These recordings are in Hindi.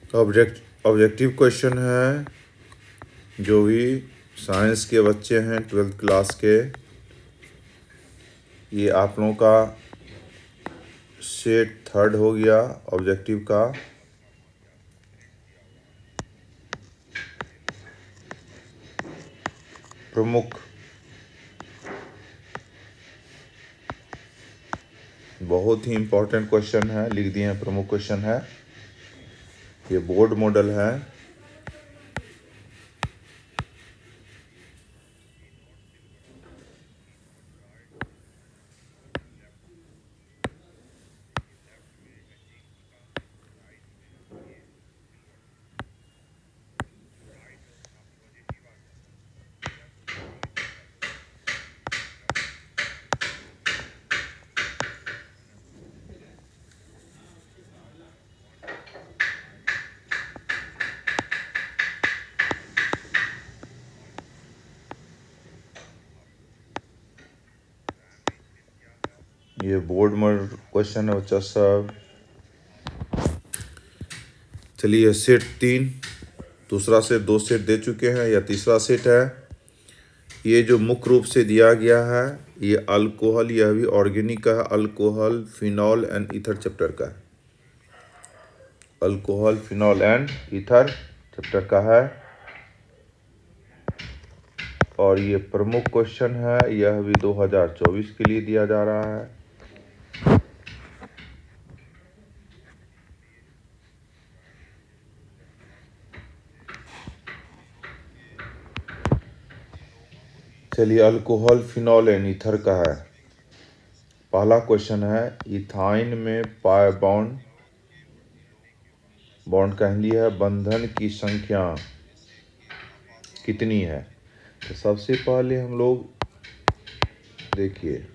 ऑब्जेक्टिव क्वेश्चन है। जो भी साइंस के बच्चे हैं 12th क्लास के, ये आप लोगों का सेट थर्ड हो गया ऑब्जेक्टिव का। प्रमुख, बहुत ही इम्पोर्टेंट क्वेश्चन है, लिख दिए हैं प्रमुख क्वेश्चन है। ये बोर्ड मॉडल है। ये बोर्ड मॉडल क्वेश्चन है बच्चा सब। चलिए सेट 3, दूसरा सेट 2 सेट दे चुके हैं, या तीसरा सेट है। ये जो मुख्य रूप से दिया गया है, ये अल्कोहल, यह भी ऑर्गेनिक का है। Alcohol, phenol and ether chapter का है। Alcohol, phenol and ether chapter का है। और ये प्रमुख क्वेश्चन है, यह भी 2024 के लिए दिया जा रहा है। चलिए अल्कोहल, फिनॉल एंड ईथर का है। पहला क्वेश्चन है, इथाइन में पाई बॉन्ड कह लिया है, बंधन की संख्या कितनी है। तो सबसे पहले हम लोग देखिए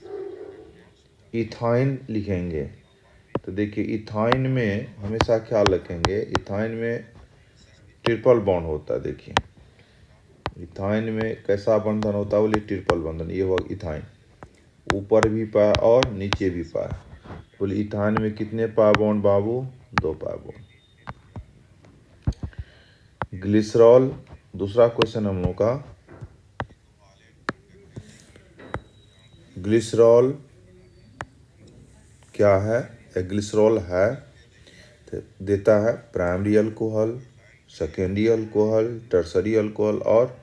इथाइन लिखेंगे। तो देखिए इथाइन में हमेशा ख्याल रखेंगे, इथाइन में ट्रिपल बॉन्ड होता है। देखिए इथाइन में कैसा बंधन होता है, बोलिए ट्रिपल बंधन। ये हुआ इथाइन, ऊपर भी पाया और नीचे भी पाया। बोले इथाइन में कितने पाई बॉन्ड बाबू, 2 पाई बॉन्ड। ग्लिसरॉल, दूसरा क्वेश्चन हम लोग का, ग्लिसरॉल क्या है। ग्लिसरॉल है तो देता है primary alcohol, secondary alcohol, tertiary alcohol और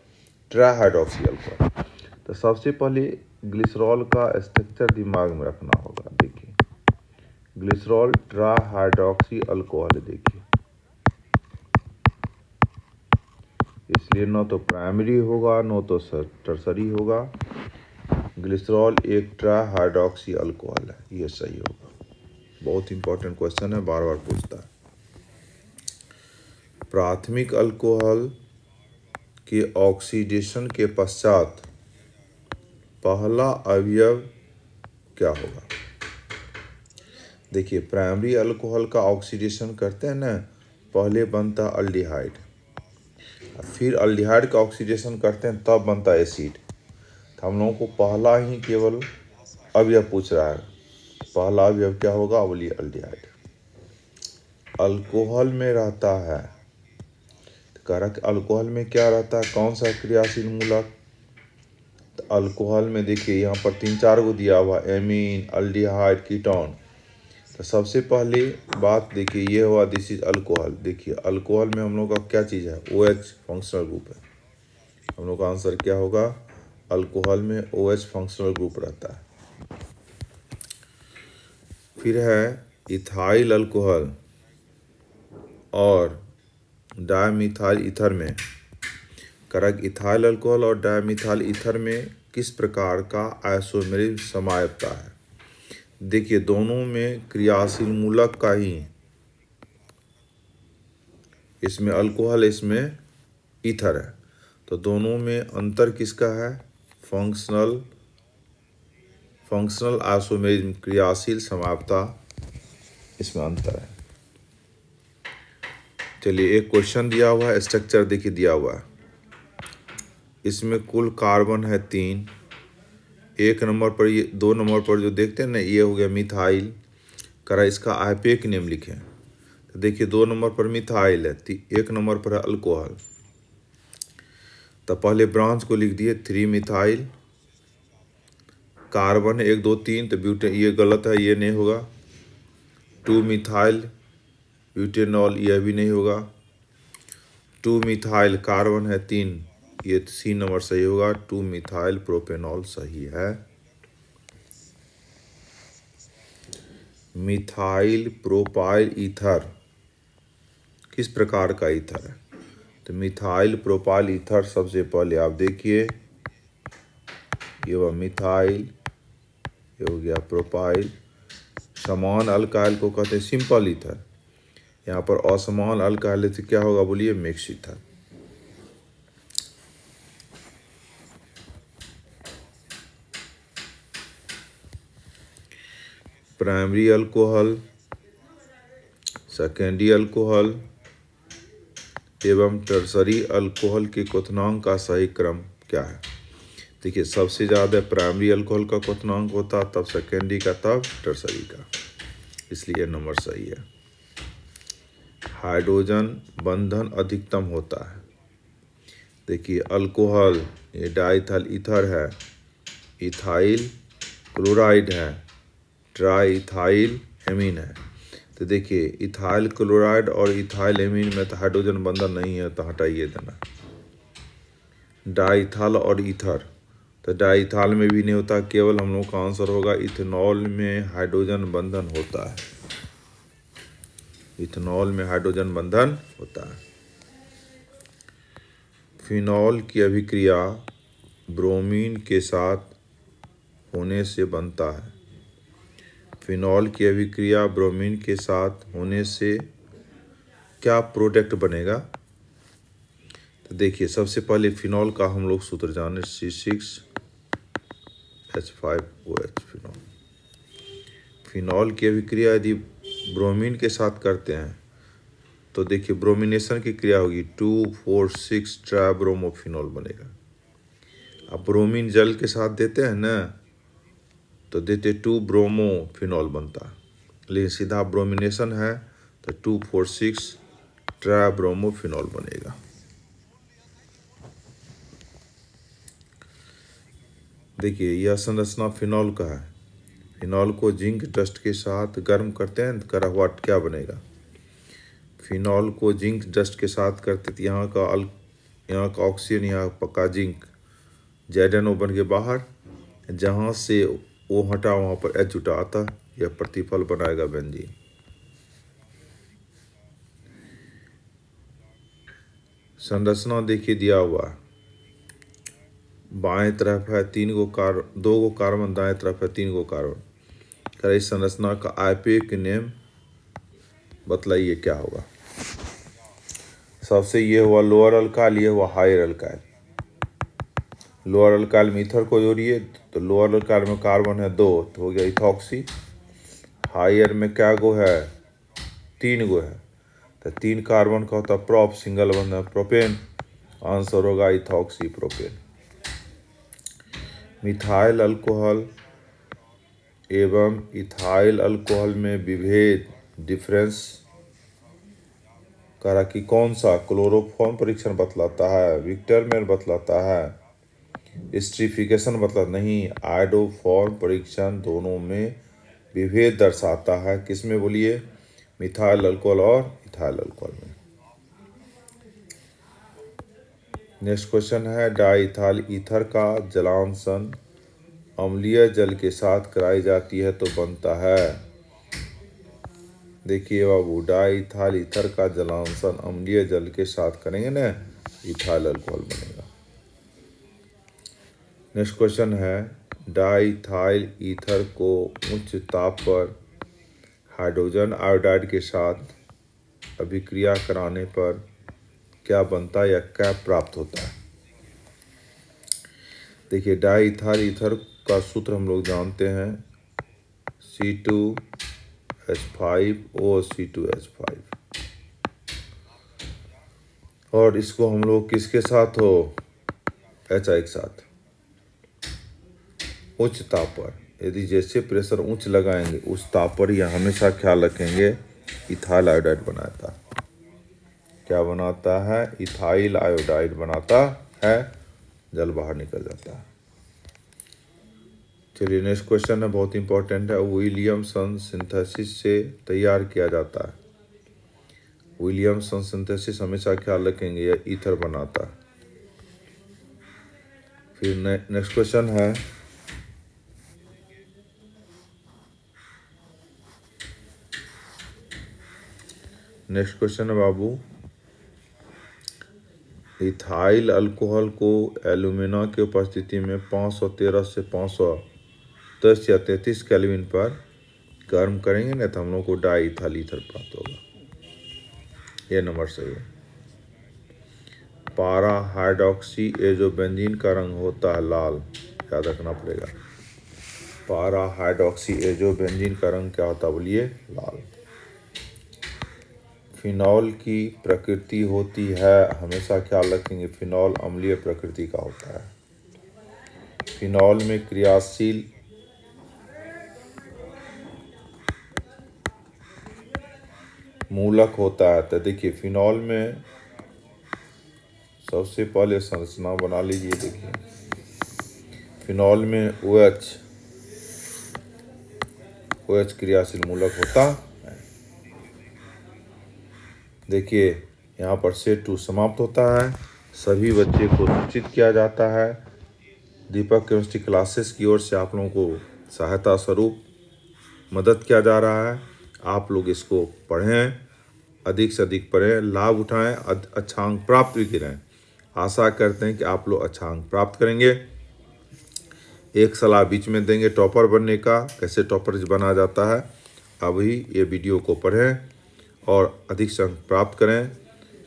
ट्राइहाइड्रॉक्सी अल्कोहल। तो सबसे पहले ग्लिसरॉल का स्ट्रक्चर दिमाग में रखना होगा। देखिए ग्लिसरॉल ट्राइहाइड्रॉक्सी अल्कोहल, देखिए इसलिए न तो प्राइमरी होगा न तो टर्सरी होगा। ग्लिसरॉल एक ट्राइहाइड्रॉक्सी अल्कोहल है, ये सही होगा। बहुत इंपॉर्टेंट क्वेश्चन है, बार बार पूछता है। प्राथमिक अल्कोहल के ऑक्सीडेशन के पश्चात पहला अवयव क्या होगा। देखिए प्राइमरी अल्कोहल का ऑक्सीडेशन करते हैं ना, पहले बनता है अल्डिहाइड, फिर अल्डिहाइड का ऑक्सीडेशन करते हैं तब बनता है एसिड। तो हम लोगों को पहला ही केवल अवयव पूछ रहा है, पहला अवयव क्या होगा, बोलिए अल्डिहाइड। अल्कोहल में रहता है, कारक अल्कोहल में क्या रहता है, कौन सा क्रियाशील मूलक। तो अल्कोहल में देखिए यहाँ पर 3-4 गो दिया हुआ, एमीन, अल्डिहाइड, कीटोन। तो सबसे पहली बात देखिए ये हुआ, दिस इज अल्कोहल। देखिए अल्कोहल में हम लोग का क्या चीज़ है, OH फंक्शनल ग्रुप है। हम लोग का आंसर क्या होगा, अल्कोहल में OH फंक्शनल ग्रुप रहता है। फिर है इथाइल अल्कोहल और डायमिथाइल ईथर में, करक इथाइल अल्कोहल और डायमिथाइल ईथर में किस प्रकार का आइसोमेरिज्म समायता है। देखिए दोनों में क्रियाशील मूलक का ही, इसमें अल्कोहल इसमें ईथर है, तो दोनों में अंतर किसका है, फंक्शनल आइसोमेरिज्म, क्रियाशील समायता, इसमें अंतर है। चलिए एक क्वेश्चन दिया हुआ है, स्ट्रक्चर देखिए दिया हुआ है। इसमें कुल कार्बन है 3, 1 नंबर पर, ये 2 नंबर पर जो देखते हैं ना, ये हो गया मिथाइल, करा इसका आईपीए नेम लिखें। तो देखिए 2 नंबर पर मिथाइल है, 1 नंबर पर है अल्कोहल। तो पहले ब्रांच को लिख दिए 3 मिथाइल, कार्बन 1 2 3, तो ब्यूटेन ये गलत है, ये नहीं होगा। 2 मिथाइल ब्यूटेनॉल, यह भी नहीं होगा। 2 मिथाइल कार्बन है 3, ये सी नंबर सही होगा। 2 मिथाइल प्रोपेनॉल सही है। मिथाइल प्रोपाइल ईथर किस प्रकार का ईथर है? तो मिथाइल प्रोपाइल ईथर सबसे पहले आप देखिए, ये वह मिथाइल, ये हो गया प्रोपाइल। समान अल्काइल को कहते हैं सिंपल ईथर। यहाँ पर असमान अल्काइल से क्या होगा बोलिए? Mix ether. Primary alcohol, secondary alcohol एवं टर्सरी अल्कोहल के क्वथनांक का सही क्रम क्या है? देखिए सबसे ज़्यादा प्राइमरी अल्कोहल का क्वथनांक होता, तब सेकेंडरी का, तब टर्सरी का, इसलिए नंबर सही है। हाइड्रोजन बंधन अधिकतम होता है। देखिए अल्कोहल ये डाइथाइल ईथर है, इथाइल क्लोराइड है, ट्राई इथाइल एमीन है। तो देखिए इथाइल क्लोराइड और इथाइल एमीन में तो हाइड्रोजन बंधन नहीं है, तो हटाइए देना। डाइथाल और ईथर, तो डाइथाल में भी नहीं होता, केवल हम लोग का आंसर होगा इथेनॉल में हाइड्रोजन बंधन होता है। इथेनॉल में हाइड्रोजन बंधन होता है। फिनॉल की अभिक्रिया ब्रोमीन के साथ होने से बनता है। फिनॉल की अभिक्रिया ब्रोमीन के साथ होने से क्या प्रोडक्ट बनेगा? तो देखिए सबसे पहले फिनॉल का हम लोग सूत्र जाने, C6H5OH फिनॉल। फिनॉल की अभिक्रिया यदि ब्रोमीन के साथ करते हैं तो देखिए ब्रोमिनेशन की क्रिया होगी, 2,4,6 ट्राइब्रोमोफिनॉल बनेगा। अब ब्रोमीन जल के साथ देते हैं ना, तो देते 2-ब्रोमोफिनॉल बनता है, लेकिन सीधा ब्रोमिनेशन है तो 2,4,6 ट्राइब्रोमोफिनॉल बनेगा। देखिए यह संरचना फिनॉल का है। फिनॉल को जिंक डस्ट के साथ गर्म करते हैं तो करा हुआ क्या बनेगा? फिनॉल को जिंक डस्ट के साथ करते तो यहाँ का ऑक्सीजन, यहाँ पक्का जिंक, ZnO बन के बाहर, जहाँ से O हटा वहाँ पर H जुटा आता, यह प्रतिफल बनाएगा बेंजीन। संरचना देखिए दिया हुआ है, बाएं तरफ है 2 गो कार्बन, दाएं तरफ है 3 गो कार्बन। कर इस संरचना का आईपीएक नेम बतलाइए क्या होगा? सबसे ये हुआ लोअर अल्काइल, ये हुआ हायर अल्काइल। लोअर अल्काइल में ईथर को जोड़िए, तो लोअर अल्काइल में कार्बन है 2, तो हो गया इथॉक्सी। हायर में क्या गो है? 3 गो है, तो 3 कार्बन का होता प्रोप, सिंगल बंधन है प्रोपेन, आंसर होगा इथॉक्सी प्रोपेन। मिथाइल अल्कोहल एवं इथाइल अल्कोहल में विभेद, डिफरेंस करा कि कौन सा? क्लोरोफॉर्म परीक्षण बतलाता है, विक्टरमेयर बतलाता है, स्ट्रीफिकेशन बतला नहीं, आयोडोफॉर्म परीक्षण दोनों में विभेद दर्शाता है। किसमें बोलिए? मिथाइल अल्कोहल और इथाइल अल्कोहल में। नेक्स्ट क्वेश्चन है, डाइथाइल ईथर का जलांशन अम्लीय जल के साथ कराई जाती है तो बनता है। देखिए बाबू, डाइथाइल ईथर का जलांशन अम्लीय जल के साथ करेंगे ना, इथाइल अल्कोहल बनेगा। नेक्स्ट क्वेश्चन है, डाइथाइल ईथर को उच्च ताप पर हाइड्रोजन आयोडाइड के साथ अभिक्रिया कराने पर क्या बनता है या क्या प्राप्त होता है? देखिए डाइथाइल ईथर का सूत्र हम लोग जानते हैं, C2H5OH, और इसको हम लोग किसके साथ हो? HI के साथ। उच्च ताप पर, यदि जैसे प्रेशर उच्च लगाएंगे उस ताप पर, यह हमेशा ख्याल रखेंगे इथाइल आयोडाइड बनाता है। क्या बनाता है? इथाइल आयोडाइड बनाता है, जल बाहर निकल जाता है। चलिए नेक्स्ट क्वेश्चन है, बहुत इंपॉर्टेंट है। विलियमसन सिंथेसिस से तैयार किया जाता है। विलियमसन सिंथेसिस हमेशा ख्याल रखेंगे, यह ईथर बनाता है। फिर नेक्स्ट क्वेश्चन है, नेक्स्ट क्वेश्चन है बाबू, इथाइल अल्कोहल को एल्यूमिना की उपस्थिति में 513 से 510 या 33 केल्विन पर गर्म करेंगे ना, तो हम लोग को डाई इथाइल ईथर प्राप्त होगा। ये नंबर सही है। पारा हाइड्रोक्सी एजोबेंजीन का रंग होता है लाल, याद रखना पड़ेगा। पारा हाइड्रोक्सी एजोबेंजीन का रंग क्या होता है? बोलिए, लाल। फिनॉल की प्रकृति होती है, हमेशा ख्याल रखेंगे, फिनॉल अम्लीय प्रकृति का होता है। फिनॉल में क्रियाशील मूलक होता है। तो देखिए फिनॉल में सबसे पहले संरचना बना लीजिए। देखिए फिनॉल में OH क्रियाशील मूलक होता है। देखिए यहाँ पर सेट 2 समाप्त होता है। सभी बच्चे को सूचित किया जाता है। दीपक केमिस्ट्री क्लासेस की ओर से आप लोगों को सहायता स्वरूप मदद किया जा रहा है। आप लोग इसको पढ़ें, अधिक से अधिक पढ़ें, लाभ उठाएं, अच्छा अंक प्राप्त भी करें। आशा करते हैं कि आप लोग अच्छा अंक प्राप्त करेंगे। एक सलाह बीच में देंगे टॉपर बनने का, कैसे टॉपर बना जाता है। अभी ये वीडियो को पढ़ें और अधिक से अंक प्राप्त करें।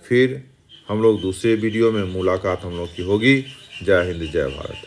फिर हम लोग दूसरे वीडियो में मुलाकात हम लोग की होगी। जय हिंद, जय भारत।